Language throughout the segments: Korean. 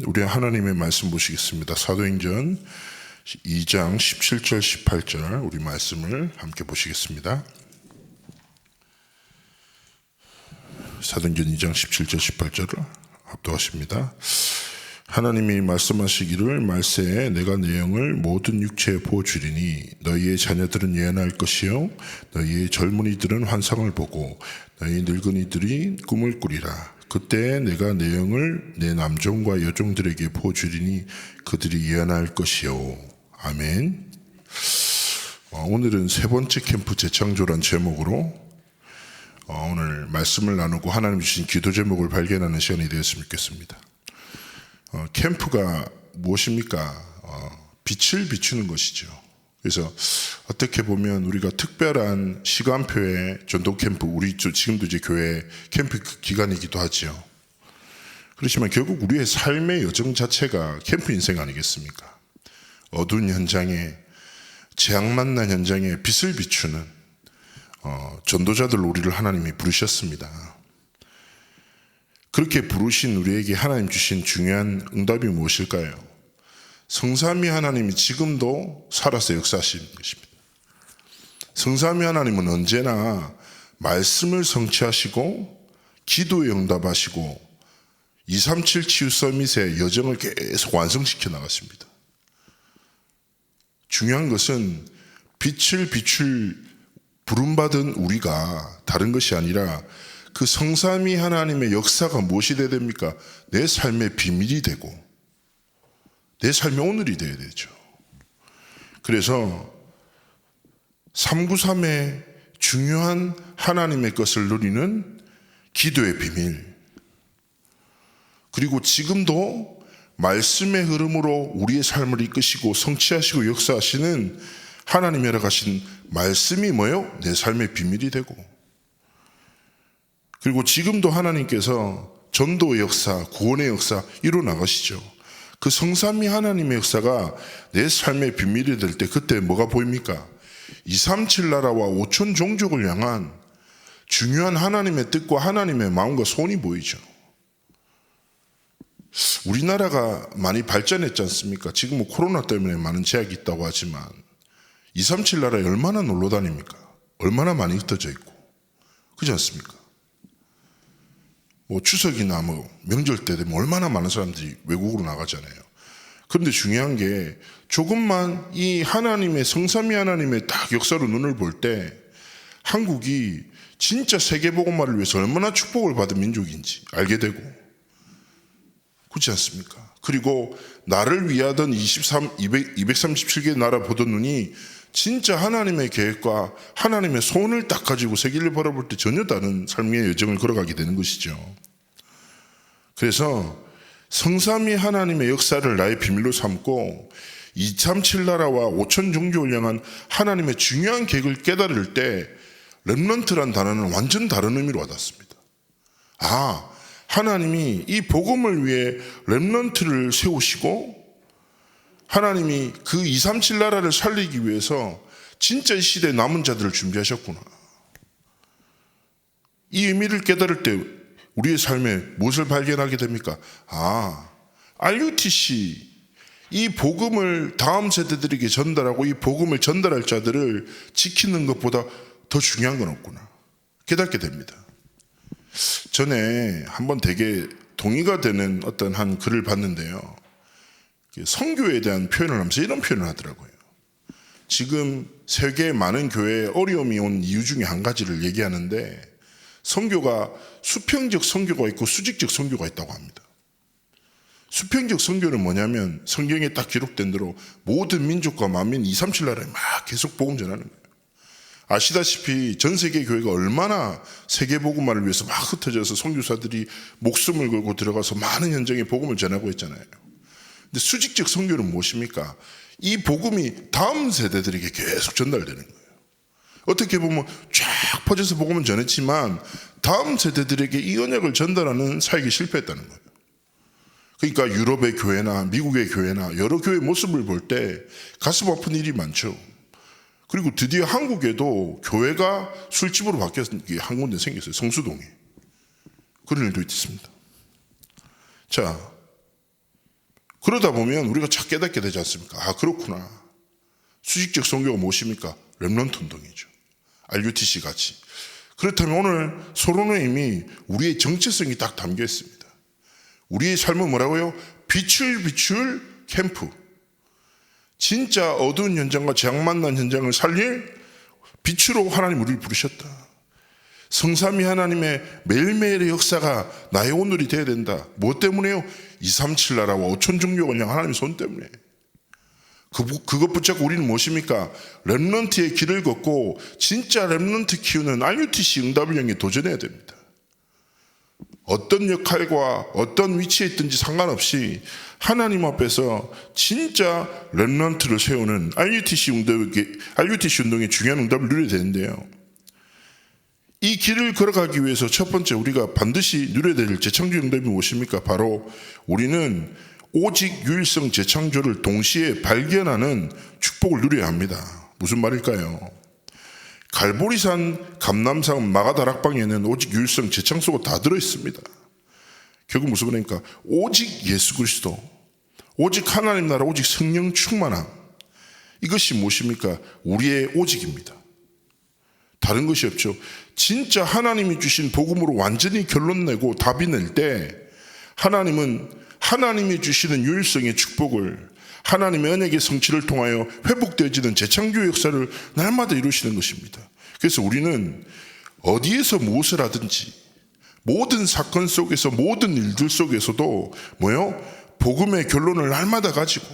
아멘. 우리 하나님의 말씀 보시겠습니다. 사도행전 2장 17절 18절 우리 말씀을 함께 보시겠습니다. 사도행전 2장 17절 18절을 합독하십니다. 하나님이 말씀하시기를 말세에 내가 내 영을 모든 육체에 부어주리니 너희의 자녀들은 예언할 것이요 너희의 젊은이들은 환상을 보고 너희 늙은이들이 꿈을 꾸리라. 그때 내가 내 영을 내 남종과 여종들에게 부어주리니 그들이 예언할 것이요. 아멘. 오늘은 세 번째 캠프 재창조란 제목으로 오늘 말씀을 나누고 하나님 주신 기도 제목을 발견하는 시간이 되었으면 좋겠습니다. 캠프가 무엇입니까? 빛을 비추는 것이죠. 그래서 어떻게 보면 우리가 특별한 시간표의 전도 캠프, 우리 지금도 이제 교회 캠프 기간이기도 하죠. 그렇지만 결국 우리의 삶의 여정 자체가 캠프 인생 아니겠습니까? 어두운 현장에, 재앙 만난 현장에 빛을 비추는 전도자들 우리를 하나님이 부르셨습니다. 그렇게 부르신 우리에게 하나님 주신 중요한 응답이 무엇일까요? 성삼위 하나님이 지금도 살아서 역사하시는 것입니다. 성삼위 하나님은 언제나 말씀을 성취하시고 기도에 응답하시고 237 치유 서밋의 여정을 계속 완성시켜 나갔습니다. 중요한 것은 빛을 비출 부름받은 우리가 다른 것이 아니라 그 성삼위 하나님의 역사가 무엇이 되어야 됩니까? 내 삶의 비밀이 되고 내 삶의 오늘이 되어야 되죠. 그래서 393의 중요한 하나님의 것을 누리는 기도의 비밀, 그리고 지금도 말씀의 흐름으로 우리의 삶을 이끄시고 성취하시고 역사하시는 하나님이 허락하신 말씀이 뭐예요? 내 삶의 비밀이 되고, 그리고 지금도 하나님께서 전도의 역사, 구원의 역사 이루어나가시죠. 그 성삼위 하나님의 역사가 내 삶의 비밀이 될 때 그때 뭐가 보입니까? 237 나라와 5천 종족을 향한 중요한 하나님의 뜻과 하나님의 마음과 손이 보이죠. 우리나라가 많이 발전했지 않습니까? 지금 뭐 코로나 때문에 많은 제약이 있다고 하지만 237 나라에 얼마나 놀러 다닙니까? 얼마나 많이 흩어져 있고, 그렇지 않습니까? 뭐 추석이나 뭐 명절 때 되면 얼마나 많은 사람들이 외국으로 나가잖아요. 그런데 중요한 게 조금만 이 하나님의 성삼위 하나님의 딱 역사로 눈을 볼 때 한국이 진짜 세계복음화를 위해서 얼마나 축복을 받은 민족인지 알게 되고, 그렇지 않습니까? 그리고 나를 위하던 237개 나라 보던 눈이 진짜 하나님의 계획과 하나님의 손을 딱 가지고 세계를 바라볼 때 전혀 다른 삶의 여정을 걸어가게 되는 것이죠. 그래서 성삼위 하나님의 역사를 나의 비밀로 삼고 237 나라와 5천 종족을 향한 하나님의 중요한 계획을 깨달을 때 렘넌트란 단어는 완전 다른 의미로 와닿습니다. 하나님이 이 복음을 위해 렘넌트를 세우시고 하나님이 그 237 나라를 살리기 위해서 진짜 이 시대에 남은 자들을 준비하셨구나. 이 의미를 깨달을 때 우리의 삶에 무엇을 발견하게 됩니까? RUTC, 이 복음을 다음 세대들에게 전달하고 이 복음을 전달할 자들을 지키는 것보다 더 중요한 건 없구나 깨닫게 됩니다. 전에 한번 되게 동의가 되는 어떤 한 글을 봤는데요, 선교에 대한 표현을 하면서 이런 표현을 하더라고요. 지금 세계 많은 교회에 어려움이 온 이유 중에 한 가지를 얘기하는데, 선교가 수평적 선교가 있고 수직적 선교가 있다고 합니다. 수평적 선교는 뭐냐면 성경에 딱 기록된 대로 모든 민족과 만민 237 나라에 막 계속 복음 전하는 거예요. 아시다시피 전 세계 교회가 얼마나 세계 복음화를 위해서 막 흩어져서 선교사들이 목숨을 걸고 들어가서 많은 현장에 복음을 전하고 있잖아요. 근데 수직적 선교는 무엇입니까? 이 복음이 다음 세대들에게 계속 전달되는 거예요. 어떻게 보면 쫙 퍼져서 복음은 전했지만 다음 세대들에게 이 언약을 전달하는 사역이 실패했다는 거예요. 그러니까 유럽의 교회나 미국의 교회나 여러 교회의 모습을 볼 때 가슴 아픈 일이 많죠. 그리고 드디어 한국에도 교회가 술집으로 바뀌었던 게 한 군데 생겼어요. 성수동에. 그런 일도 있습니다. 자, 그러다 보면 우리가 착 깨닫게 되지 않습니까? 아, 그렇구나. 수직적 선교가 무엇입니까? 렘넌트 운동이죠. RUTC 같이. 그렇다면 오늘 소로노임이 우리의 정체성이 딱 담겨 있습니다. 우리의 삶은 뭐라고요? 빛을 비출 캠프. 진짜 어두운 현장과 재앙 만난 현장을 살릴 빛으로 하나님 우리를 부르셨다. 성삼위 하나님의 매일매일의 역사가 나의 오늘이 되어야 된다. 무엇 때문에요? 237 나라와 5천 종교가 그냥 하나님의 손 때문에. 그것 붙잡고 우리는 무엇입니까? 렘넌트의 길을 걷고 진짜 렘넌트 키우는 RUTC 응답을형에 도전해야 됩니다. 어떤 역할과 어떤 위치에 있든지 상관없이 하나님 앞에서 진짜 렘넌트를 세우는 RUTC 운동의 중요한 응답을 누려야 되는데요. 이 길을 걸어가기 위해서 첫 번째 우리가 반드시 누려야 될 재창조 응답이 무엇입니까? 바로 우리는 오직 유일성 재창조를 동시에 발견하는 축복을 누려야 합니다. 무슨 말일까요? 갈보리산, 감남산, 마가다락방에는 오직 유일성 재창조가 다 들어있습니다. 결국 무슨 말입니까? 오직 예수 그리스도, 오직 하나님 나라, 오직 성령 충만함. 이것이 무엇입니까? 우리의 오직입니다. 다른 것이 없죠. 진짜 하나님이 주신 복음으로 완전히 결론 내고 답이 낼 때 하나님은 하나님이 주시는 유일성의 축복을 하나님의 언약의 성취를 통하여 회복되어지는 재창조 역사를 날마다 이루시는 것입니다. 그래서 우리는 어디에서 무엇을 하든지 모든 사건 속에서 모든 일들 속에서도 복음의 결론을 날마다 가지고,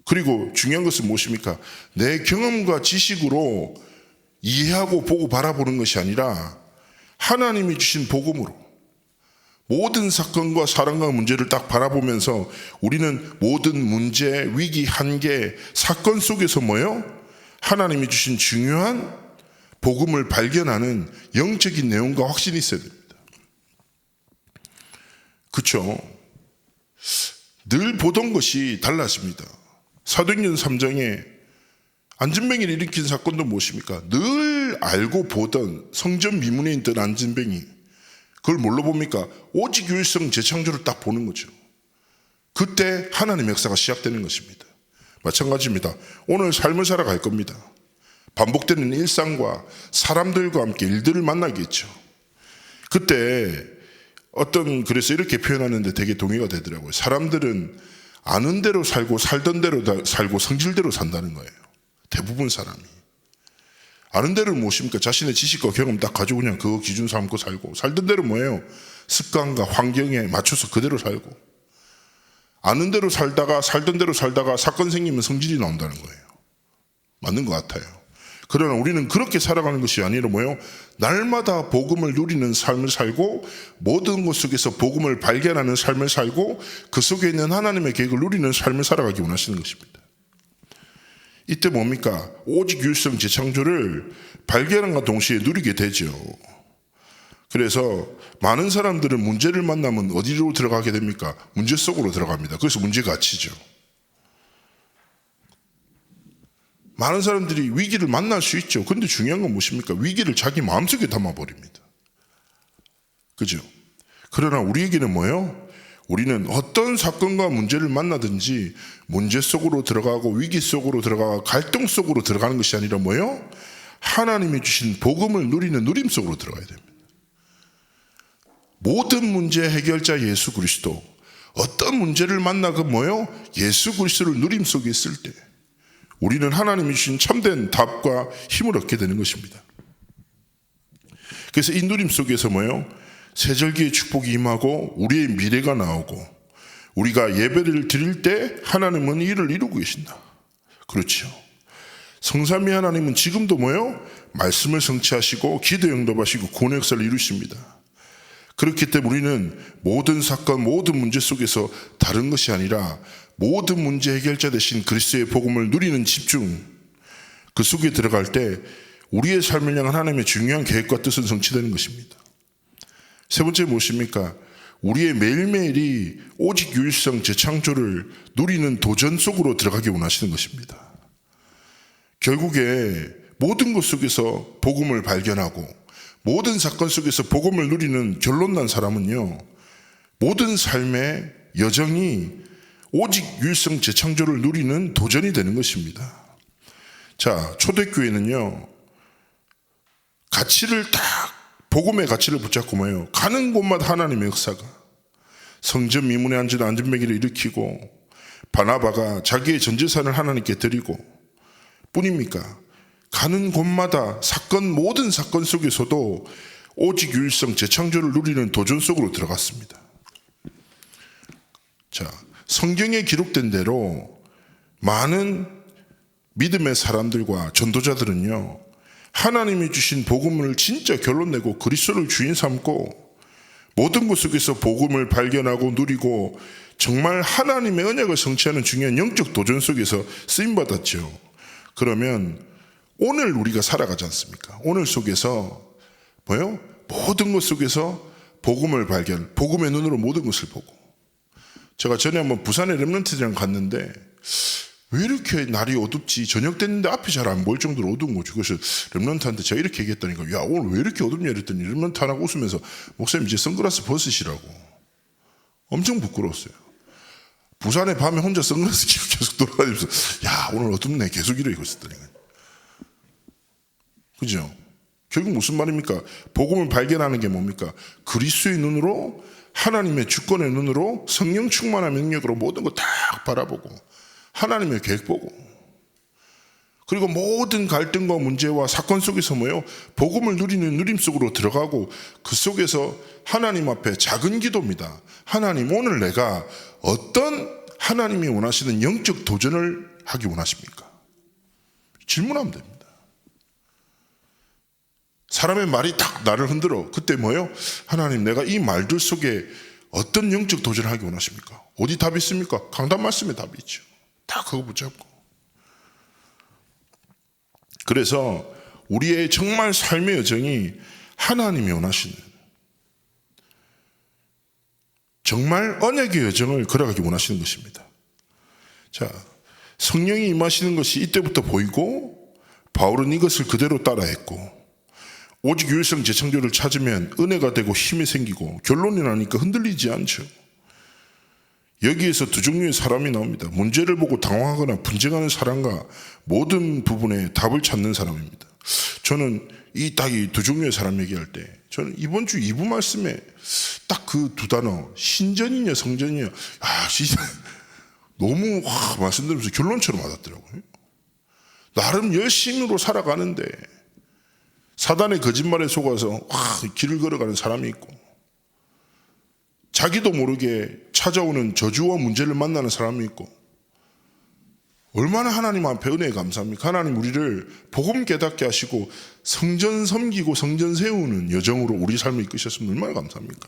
그리고 중요한 것은 무엇입니까? 내 경험과 지식으로 이해하고 보고 바라보는 것이 아니라 하나님이 주신 복음으로 모든 사건과 사람과 문제를 딱 바라보면서 우리는 모든 문제, 위기, 한계, 사건 속에서 하나님이 주신 중요한 복음을 발견하는 영적인 내용과 확신이 있어야 됩니다. 그렇죠? 늘 보던 것이 달라집니다. 사도행전 3장에 안진뱅이를 일으킨 사건도 무엇입니까? 늘 알고 보던 성전 미문에 있던 안진뱅이, 그걸 뭘로 봅니까? 오직 유일성 재창조를 딱 보는 거죠. 그때 하나님의 역사가 시작되는 것입니다. 마찬가지입니다. 오늘 삶을 살아갈 겁니다. 반복되는 일상과 사람들과 함께 일들을 만나겠죠. 그때 그래서 이렇게 표현하는데 되게 동의가 되더라고요. 사람들은 아는 대로 살고 살던 대로 살고 성질대로 산다는 거예요. 대부분 사람이. 아는 대로는 무엇입니까? 자신의 지식과 경험 딱 가지고 그냥 그거 기준 삼고 살고, 살던 대로 습관과 환경에 맞춰서 그대로 살고, 아는 대로 살다가 살던 대로 살다가 사건 생기면 성질이 나온다는 거예요. 맞는 것 같아요. 그러나 우리는 그렇게 살아가는 것이 아니라 날마다 복음을 누리는 삶을 살고 모든 것 속에서 복음을 발견하는 삶을 살고 그 속에 있는 하나님의 계획을 누리는 삶을 살아가기 원하시는 것입니다. 이때 뭡니까? 오직 유일성 재창조를 발견함과 동시에 누리게 되죠. 그래서 많은 사람들은 문제를 만나면 어디로 들어가게 됩니까? 문제 속으로 들어갑니다. 그래서 문제가 갇히죠. 많은 사람들이 위기를 만날 수 있죠. 근데 중요한 건 무엇입니까? 위기를 자기 마음속에 담아버립니다. 그죠? 그러나 우리에게는 우리는 어떤 사건과 문제를 만나든지 문제 속으로 들어가고 위기 속으로 들어가고 갈등 속으로 들어가는 것이 아니라 하나님이 주신 복음을 누리는 누림 속으로 들어가야 됩니다. 모든 문제 해결자 예수 그리스도, 어떤 문제를 만나고 예수 그리스도를 누림 속에 있을 때 우리는 하나님이 주신 참된 답과 힘을 얻게 되는 것입니다. 그래서 이 누림 속에서 세절기의 축복이 임하고 우리의 미래가 나오고 우리가 예배를 드릴 때 하나님은 이를 이루고 계신다. 그렇죠. 성삼위 하나님은 지금도 말씀을 성취하시고 기도 응답하시고 구원의 역사를 이루십니다. 그렇기 때문에 우리는 모든 사건, 모든 문제 속에서 다른 것이 아니라 모든 문제 해결자 되신 그리스도의 복음을 누리는 집중, 그 속에 들어갈 때 우리의 삶을 향한 하나님의 중요한 계획과 뜻은 성취되는 것입니다. 세 번째 무엇입니까? 우리의 매일매일이 오직 유일성 재창조를 누리는 도전 속으로 들어가기 원하시는 것입니다. 결국에 모든 것 속에서 복음을 발견하고 모든 사건 속에서 복음을 누리는 결론난 사람은요, 모든 삶에 여정이 오직 유일성 재창조를 누리는 도전이 되는 것입니다. 자, 초대교회는요, 가치를 딱, 복음의 가치를 붙잡고 뭐예요? 가는 곳마다 하나님의 역사가, 성전 미문에 앉은 안전뱅이를 일으키고 바나바가 자기의 전 재산을 하나님께 드리고 뿐입니까? 가는 곳마다 모든 사건 속에서도 오직 유일성 재창조를 누리는 도전 속으로 들어갔습니다. 자, 성경에 기록된 대로 많은 믿음의 사람들과 전도자들은요, 하나님이 주신 복음을 진짜 결론 내고 그리스도를 주인 삼고 모든 것 속에서 복음을 발견하고 누리고 정말 하나님의 언약을 성취하는 중요한 영적 도전 속에서 쓰임받았죠. 그러면 오늘 우리가 살아가지 않습니까? 오늘 속에서 뭐요? 모든 것 속에서 복음을 발견, 복음의 눈으로 모든 것을 보고. 제가 전에 한번 부산에 렘넌트들이랑 갔는데 왜 이렇게 날이 어둡지? 저녁 됐는데 앞이 잘 안 보일 정도로 어두운 거죠. 그래서 렘넌트한테 제가 이렇게 얘기했다니까, 야, 오늘 왜 이렇게 어둡냐 이랬더니 렘넌트 하나 웃으면서, 목사님 이제 선글라스 벗으시라고. 엄청 부끄러웠어요. 부산에 밤에 혼자 선글라스 끼고 계속 돌아다니면서, 야, 오늘 어둡네, 계속 이러고 있었다니까요. 그죠? 결국 무슨 말입니까? 복음을 발견하는 게 뭡니까? 그리스도의 눈으로, 하나님의 주권의 눈으로, 성령 충만한 능력으로 모든 거 다 바라보고 하나님의 계획 보고, 그리고 모든 갈등과 문제와 사건 속에서 뭐예요? 복음을 누리는 누림 속으로 들어가고 그 속에서 하나님 앞에 작은 기도입니다. 하나님, 오늘 내가 어떤 하나님이 원하시는 영적 도전을 하기 원하십니까? 질문하면 됩니다. 사람의 말이 딱 나를 흔들어. 그때 뭐예요? 하나님, 내가 이 말들 속에 어떤 영적 도전을 하기 원하십니까? 어디 답이 있습니까? 강단 말씀에 답이 있죠. 다 그거 붙잡고. 그래서 우리의 정말 삶의 여정이 하나님이 원하시는 정말 언약의 여정을 걸어가기 원하시는 것입니다. 자, 성령이 임하시는 것이 이때부터 보이고 바울은 이것을 그대로 따라했고, 오직 유일성 재창조를 찾으면 은혜가 되고 힘이 생기고 결론이 나니까 흔들리지 않죠. 여기에서 두 종류의 사람이 나옵니다. 문제를 보고 당황하거나 분쟁하는 사람과 모든 부분에 답을 찾는 사람입니다. 저는 이 두 종류의 사람 얘기할 때, 저는 이번 주 2부 말씀에 딱 그 두 단어, 신전이냐 성전이냐, 너무 말씀드리면서 결론처럼 와닿더라고요. 나름 열심으로 살아가는데 사단의 거짓말에 속아서 길을 걸어가는 사람이 있고, 자기도 모르게 찾아오는 저주와 문제를 만나는 사람이 있고, 얼마나 하나님 앞에 은혜에 감사합니까? 하나님 우리를 복음 깨닫게 하시고 성전 섬기고 성전 세우는 여정으로 우리 삶을 이끄셨으면 얼마나 감사합니까?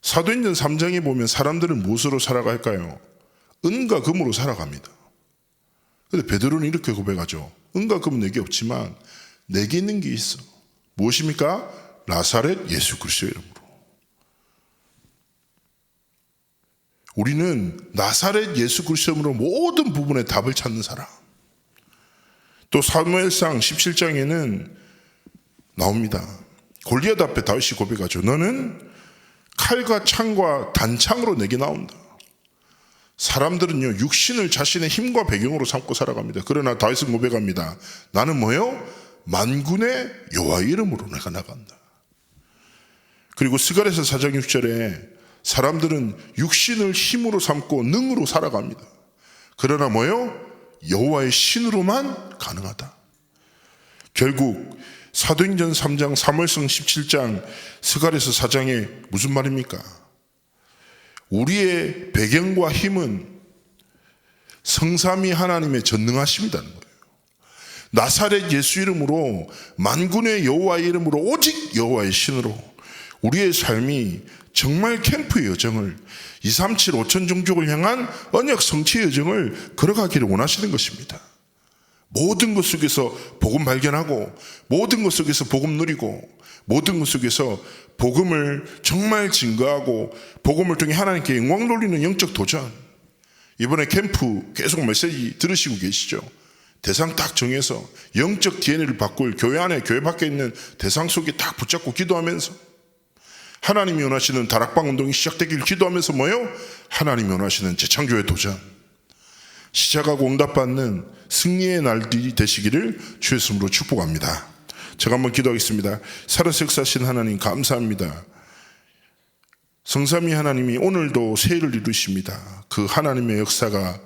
사도행전 3장에 보면 사람들은 무엇으로 살아갈까요? 은과 금으로 살아갑니다. 그런데 베드로는 이렇게 고백하죠. 은과 금은 내게 없지만 내게 있는 게 있어. 무엇입니까? 나사렛 예수 그리스도의 이름으로. 우리는 나사렛 예수 그리스도의 이름으로 모든 부분에 답을 찾는 사람. 또 사무엘상 17장에는 나옵니다. 골리앗 앞에 다윗이 고백하죠. 너는 칼과 창과 단창으로 내게 나온다. 사람들은요, 육신을 자신의 힘과 배경으로 삼고 살아갑니다. 그러나 다윗은 고백합니다. 나는 뭐요? 만군의 여호와의 이름으로 내가 나간다. 그리고 스가랴서 4장 6절에 사람들은 육신을 힘으로 삼고 능으로 살아갑니다. 그러나 뭐요? 여호와의 신으로만 가능하다. 결국 사도행전 3장, 사무엘상 17장, 스가랴서 4장에 무슨 말입니까? 우리의 배경과 힘은 성삼위 하나님의 전능하심이라는 거예요. 나사렛 예수 이름으로, 만군의 여호와의 이름으로, 오직 여호와의 신으로 우리의 삶이 정말 캠프의 여정을, 237 5천 종족을 향한 언약 성취의 여정을 걸어가기를 원하시는 것입니다. 모든 것 속에서 복음 발견하고, 모든 것 속에서 복음 누리고, 모든 것 속에서 복음을 정말 증거하고 복음을 통해 하나님께 영광 돌리는 영적 도전. 이번에 캠프 계속 메시지 들으시고 계시죠? 대상 딱 정해서 영적 DNA를 바꿀, 교회 안에 교회 밖에 있는 대상 속에 딱 붙잡고 기도하면서 하나님이 원하시는 다락방 운동이 시작되길 기도하면서 뭐요? 하나님이 원하시는 재창조의 도전, 시작하고 응답받는 승리의 날들이 되시기를 주의 이름으로 축복합니다. 제가 한번 기도하겠습니다. 살아서 역사하신 하나님 감사합니다. 성삼위 하나님이 오늘도 새해를 이루십니다. 그 하나님의 역사가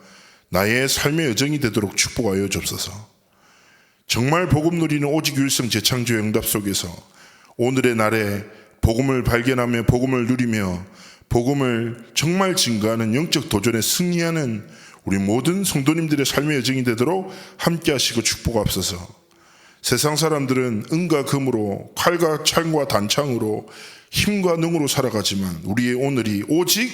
나의 삶의 여정이 되도록 축복하여 주옵소서. 정말 복음 누리는 오직 유일성 재창조의 응답 속에서 오늘의 날에 복음을 발견하며 복음을 누리며 복음을 정말 증거하는 영적 도전에 승리하는 우리 모든 성도님들의 삶의 여정이 되도록 함께 하시고 축복하옵소서. 세상 사람들은 은과 금으로 칼과 창과 단창으로 힘과 능으로 살아가지만 우리의 오늘이 오직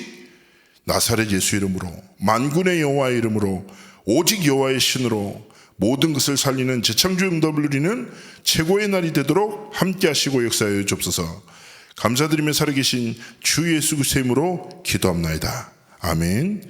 나사렛 예수 이름으로, 만군의 여호와의 이름으로, 오직 여호와의 신으로 모든 것을 살리는 재창조 응답을 누리는 최고의 날이 되도록 함께 하시고 역사하여 주옵소서. 감사드리며 살아계신 주 예수 그리스도의 이름으로 기도합나이다. 아멘.